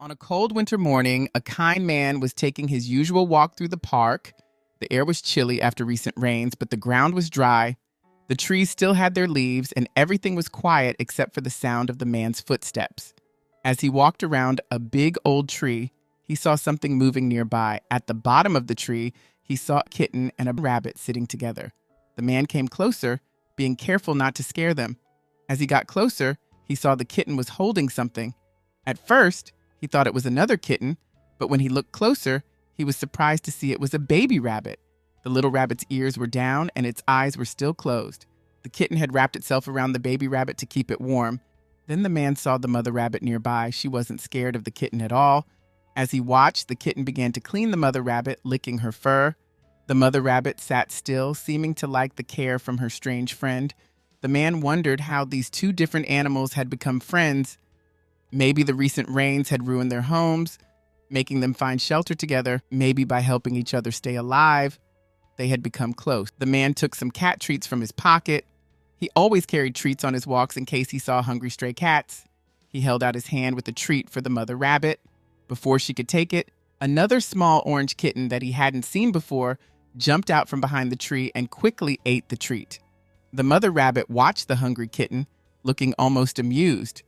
On a cold winter morning, a kind man was taking his usual walk through the park. The air was chilly after recent rains, but the ground was dry. The trees still had their leaves, and everything was quiet except for the sound of the man's footsteps. As he walked around a big old tree, he saw something moving nearby. At the bottom of the tree, he saw a kitten and a rabbit sitting together. The man came closer, being careful not to scare them. As he got closer, he saw the kitten was holding something. At first, he thought it was another kitten, but when he looked closer, he was surprised to see it was a baby rabbit. The little rabbit's ears were down and its eyes were still closed. The kitten had wrapped itself around the baby rabbit to keep it warm. Then the man saw the mother rabbit nearby. She wasn't scared of the kitten at all. As he watched, the kitten began to clean the mother rabbit, licking her fur. The mother rabbit sat still, seeming to like the care from her strange friend. The man wondered how these two different animals had become friends. Maybe the recent rains had ruined their homes, making them find shelter together. Maybe by helping each other stay alive, they had become close. The man took some cat treats from his pocket. He always carried treats on his walks in case he saw hungry stray cats. He held out his hand with a treat for the mother rabbit. Before she could take it, another small orange kitten that he hadn't seen before jumped out from behind the tree and quickly ate the treat. The mother rabbit watched the hungry kitten, looking almost amused.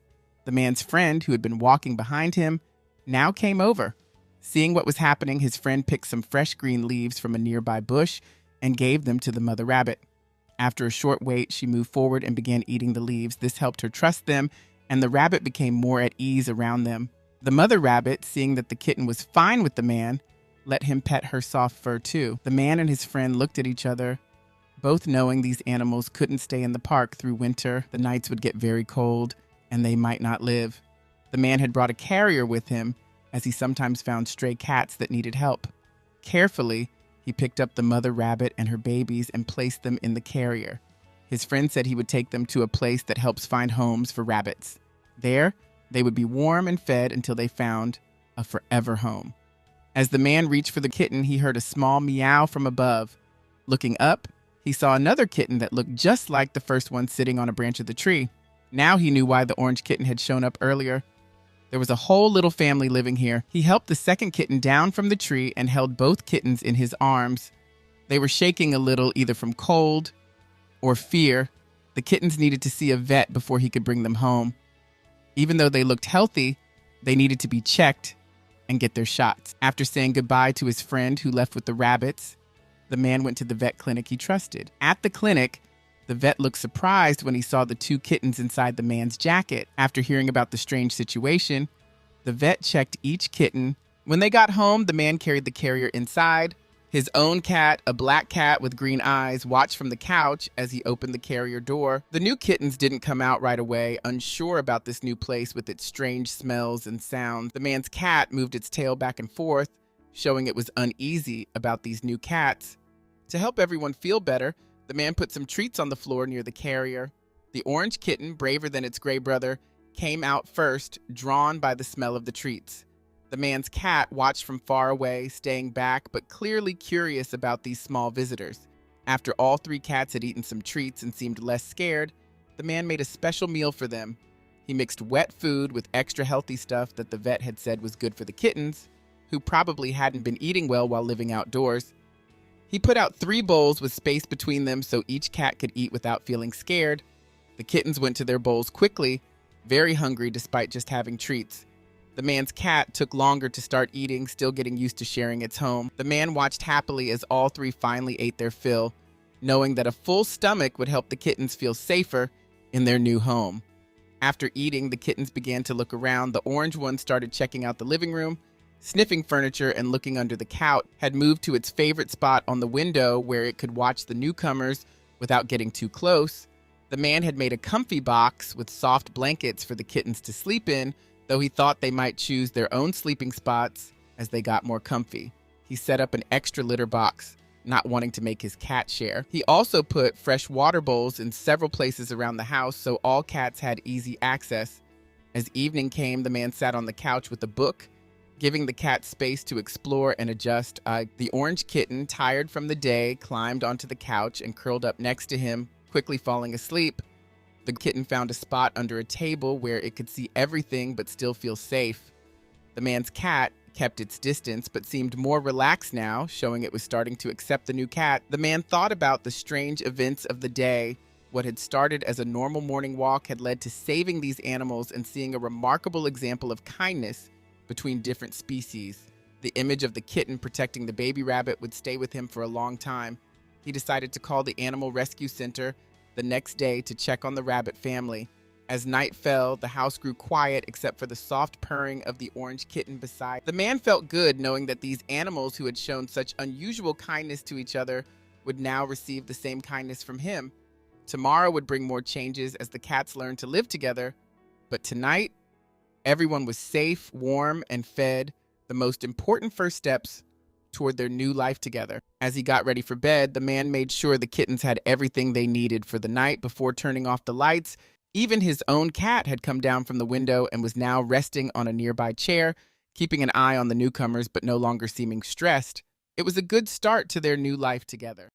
The man's friend, who had been walking behind him, now came over. Seeing what was happening, his friend picked some fresh green leaves from a nearby bush and gave them to the mother rabbit. After a short wait, she moved forward and began eating the leaves. This helped her trust them, and the rabbit became more at ease around them. The mother rabbit, seeing that the kitten was fine with the man, let him pet her soft fur too. The man and his friend looked at each other, both knowing these animals couldn't stay in the park through winter. The nights would get very cold, and they might not live. The man had brought a carrier with him, as he sometimes found stray cats that needed help. Carefully, he picked up the mother rabbit and her babies and placed them in the carrier. His friend said he would take them to a place that helps find homes for rabbits. There, they would be warm and fed until they found a forever home. As the man reached for the kitten, he heard a small meow from above. Looking up, he saw another kitten that looked just like the first one sitting on a branch of the tree. Now he knew why the orange kitten had shown up earlier. There was a whole little family living here. He helped the second kitten down from the tree and held both kittens in his arms. They were shaking a little, either from cold or fear. The kittens needed to see a vet before he could bring them home. Even though they looked healthy, they needed to be checked and get their shots. After saying goodbye to his friend who left with the rabbits, the man went to the vet clinic he trusted. At the clinic, the vet looked surprised when he saw the two kittens inside the man's jacket. After hearing about the strange situation, the vet checked each kitten. When they got home, the man carried the carrier inside. His own cat, a black cat with green eyes, watched from the couch as he opened the carrier door. The new kittens didn't come out right away, unsure about this new place with its strange smells and sounds. The man's cat moved its tail back and forth, showing it was uneasy about these new cats. To help everyone feel better, the man put some treats on the floor near the carrier. The orange kitten, braver than its gray brother, came out first, drawn by the smell of the treats. The man's cat watched from far away, staying back but clearly curious about these small visitors. After all three cats had eaten some treats and seemed less scared, the man made a special meal for them. He mixed wet food with extra healthy stuff that the vet had said was good for the kittens, who probably hadn't been eating well while living outdoors. He put out 3 bowls with space between them so each cat could eat without feeling scared. The kittens went to their bowls quickly, very hungry despite just having treats. The man's cat took longer to start eating, still getting used to sharing its home. The man watched happily as all 3 finally ate their fill, knowing that a full stomach would help the kittens feel safer in their new home. After eating, the kittens began to look around. The orange one started checking out the living room, sniffing furniture and looking under the couch. Had moved to its favorite spot on the window where it could watch the newcomers without getting too close. The man had made a comfy box with soft blankets for the kittens to sleep in, though he thought they might choose their own sleeping spots as they got more comfy. He set up an extra litter box, not wanting to make his cat share. He also put fresh water bowls in several places around the house so all cats had easy access. As evening came, the man sat on the couch with a book, giving the cat space to explore and adjust. The orange kitten, tired from the day, climbed onto the couch and curled up next to him, quickly falling asleep. The kitten found a spot under a table where it could see everything but still feel safe. The man's cat kept its distance but seemed more relaxed now, showing it was starting to accept the new cat. The man thought about the strange events of the day. What had started as a normal morning walk had led to saving these animals and seeing a remarkable example of kindness between different species. The image of the kitten protecting the baby rabbit would stay with him for a long time. He decided to call the Animal Rescue Center the next day to check on the rabbit family. As night fell, the house grew quiet except for the soft purring of the orange kitten beside. The man felt good knowing that these animals who had shown such unusual kindness to each other would now receive the same kindness from him. Tomorrow would bring more changes as the cats learned to live together. But tonight, everyone was safe, warm, and fed, the most important first steps toward their new life together. As he got ready for bed, the man made sure the kittens had everything they needed for the night before turning off the lights. Even his own cat had come down from the window and was now resting on a nearby chair, keeping an eye on the newcomers but no longer seeming stressed. It was a good start to their new life together.